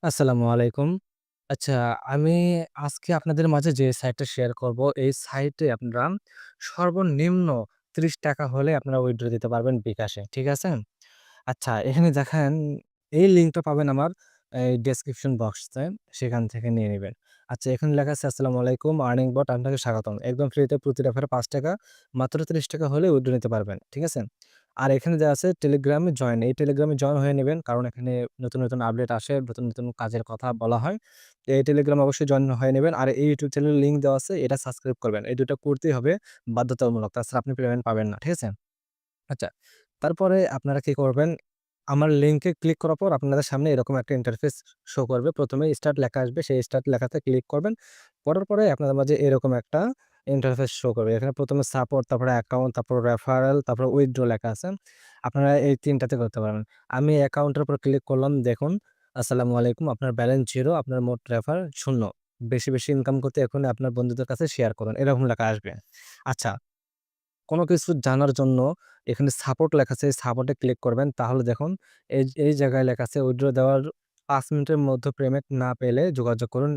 আসসালামু আলাইকুম। আচ্ছা, আমি আজকে আপনাদের মাঝে যে সাইটটা শেয়ার করব, এই সাইটে আপনারা সর্বনিম্ন ৳৩০ হলে আপনারা উইথড্র দিতে পারবেন বিকাশে। ঠিক আছে? আচ্ছা, এখানে দেখেন এই লিঙ্কটা পাবেন আমার এই ডেসক্রিপশন বক্সে, সেখান থেকে নিয়ে নিবেন। আচ্ছা, এখানে লেখা আছে আসসালামু আলাইকুম আর্নিং বট আপনাকে স্বাগতম। একদম ফ্রিতে প্রতি রেফারে ৳৫ মাত্র ৳৩০ হলে উইথড্র নিতে পারবেন। ঠিক আছে? আর এখানে দেওয়া আছে টেলিগ্রামে জয়েন। এই টেলিগ্রামে জয়েন হয়ে নিবেন। কারণ এখানে নতুন আপডেট আসে, নতুন কাজের কথা বলা হয়। তো এই টেলিগ্রামে অবশ্যই জয়েন হয়ে নিবেন। আর এই ইউটিউব চ্যানেলের লিঙ্ক দেওয়া আছে, এটা সাবস্ক্রাইব করবেন। এই ২ টা করতেই হবে বাধ্যতামূলক। তাছাড়া আপনি পেমেন্ট পাবেন না। ঠিক আছে? আচ্ছা, তারপরে আপনারা কি করবেন, আমার লিঙ্কে ক্লিক করার পর আপনাদের সামনে এরকম একটা ইন্টারফেস শো করবে। ১ম এ স্টার্ট লেখা আসবে, সেই স্টার্ট লেখাতে ক্লিক করবেন। করার পরে আপনাদের মাঝে এরকম একটা ইন্টারফেস শো করবে। এখানে ১ম এ সাপোর্ট, তারপরে অ্যাকাউন্ট, তারপর রেফারেল, তারপর উইথড্র লেখা আছে। আপনারা এই ৩ টাতে করতে পারবেন। আমি অ্যাকাউন্টের উপর ক্লিক করলাম। দেখুন, আসসালামু আলাইকুম। আপনার ব্যালেন্স 0, আপনার মোট রেফার 0। বেশি ইনকাম করতে এখনই আপনার বন্ধুদের কাছে শেয়ার করুন। এরকম লেখা আসবে। আচ্ছা, কোনো কিছু জানার জন্য এখানে সাপোর্ট লেখা আছে, এই সাপোর্টে ক্লিক করবেন। তাহলে দেখুন এই জায়গায় লেখা আছে উইথড্র দেওয়ার ৫ মিনিটের মধ্যে পেমেন্ট না পেলে যোগাযোগ করুন।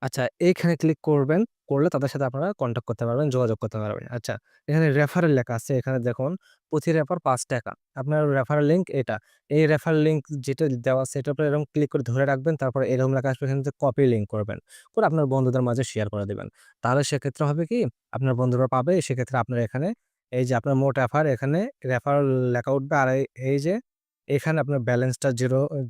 আচ্ছা, এইখানে ক্লিক করবেন। করলে তাদের সাথে আপনারা কনট্যাক্ট করতে পারবেন, যোগাযোগ করতে পারবেন। আচ্ছা, এখানে রেফারেল লেখা আছে। এখানে দেখুন প্রতি রেফার ৳৫। আপনার রেফারেল লিঙ্ক এটা। এই রেফারেল লিঙ্ক যেটা দেওয়া আছে এটার উপরে এরকম ক্লিক করে ধরে রাখবেন। তারপরে এরকম লেখা আসবে, এখানে যে কপি লিঙ্ক করবেন। করে আপনার বন্ধুদের মাঝে শেয়ার করে দিবেন। তাহলে সেক্ষেত্রে হবে কি, আপনার বন্ধুরা পাবে। সেক্ষেত্রে আপনার এখানে এই যে আপনার মোট রেফার, এখানে রেফারেল লেখা উঠবে। আর এই যে এখানে আপনার ব্যালেন্সটা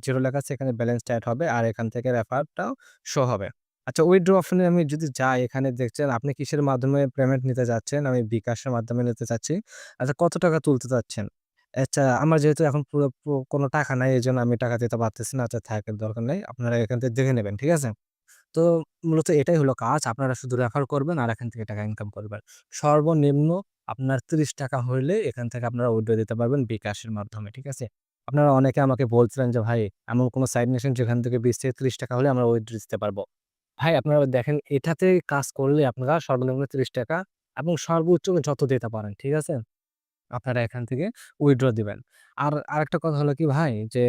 0 লেখা আছে, এখানে ব্যালেন্সটা এড হবে। আর এখান থেকে রেফারটাও শো হবে। আচ্ছা, উইথড্র অপশনে আমি যদি যাই, এখানে দেখছেন আপনি কিসের মাধ্যমে পেমেন্ট নিতে যাচ্ছেন? আমি বিকাশের মাধ্যমে নিতে চাচ্ছি। আচ্ছা, কত টাকা তুলতে চাচ্ছেন? আচ্ছা, আমার যেহেতু এখন পুরো কোনো টাকা নাই, এজন্য আমি টাকা দিতে পারতেছি না। আচ্ছা থাক, দরকার নাই। আপনারা এখান থেকে দেখে নেবেন। ঠিক আছে? তো মূলত এটাই হলো কাজ। আপনারা শুধু রেফার করবেন আর এখান থেকে টাকা ইনকাম করবেন। সর্বনিম্ন আপনার ৳৩০ হইলে এখান থেকে আপনারা উইথড্র দিতে পারবেন বিকাশের মাধ্যমে। ঠিক আছে? আপনারা অনেকে আমাকে বলছিলেন যে, "ভাই, এমন কোন সাইট নিয়েছেন যেখান থেকে ৳২০-৩০ হলে আমরা উইথড্র দিতে পারবো।" ভাই, আপনারা দেখেন এটাতে কাজ করলে আপনারা সর্বনিম্ন ৳৩০ এবং সর্বোচ্চ যত দিতে পারেন। ঠিক আছে? আপনারা এখান থেকে উইথড্র দিবেন। আর আরেকটা কথা হলো কি ভাই, যে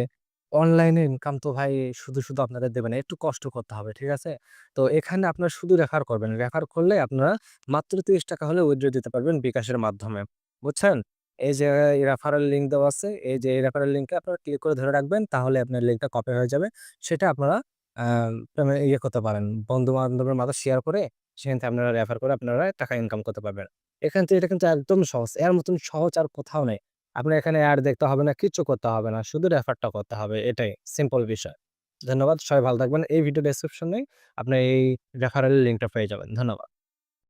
অনলাইনে ইনকাম তো ভাই শুধু আপনাদের দেবে না। একটু কষ্ট করতে হবে। ঠিক আছে? তো এখানে আপনারা শুধু রেফার করবেন। রেফার করলে আপনারা মাত্র ৳৩০ হলে উইথড্র দিতে পারবেন বিকাশের মাধ্যমে। বুঝছেন? এই যে রেফারেল লিঙ্ক দেওয়া আছে, এই যে এই রেফারেল লিঙ্কে আপনারা ক্লিক করে ধরে রাখবেন, তাহলে আপনার লিঙ্কটা কপি হয়ে যাবে। সেটা আপনারা আ ইয়ে করতে পারেন। বন্ধু-বান্ধবের মাঝে শেয়ার করে সেখান থেকে আপনারা রেফার করে আপনারা টাকা ইনকাম করতে পারবেন। এখান থেকে এটা কিন্তু একদম সহজ। এর মতন সহজ আর কোথাও নেই। আপনার এখানে এড দেখতে হবে না, কিচ্ছু করতে হবে না। শুধু রেফারটা করতে হবে। এটাই সিম্পল বিষয়। ধন্যবাদ। সবাই ভালো থাকবেন। এই ভিডিও ডেসক্রিপশনে আপনি এই রেফারেল লিঙ্কটা পেয়ে যাবেন। ধন্যবাদ।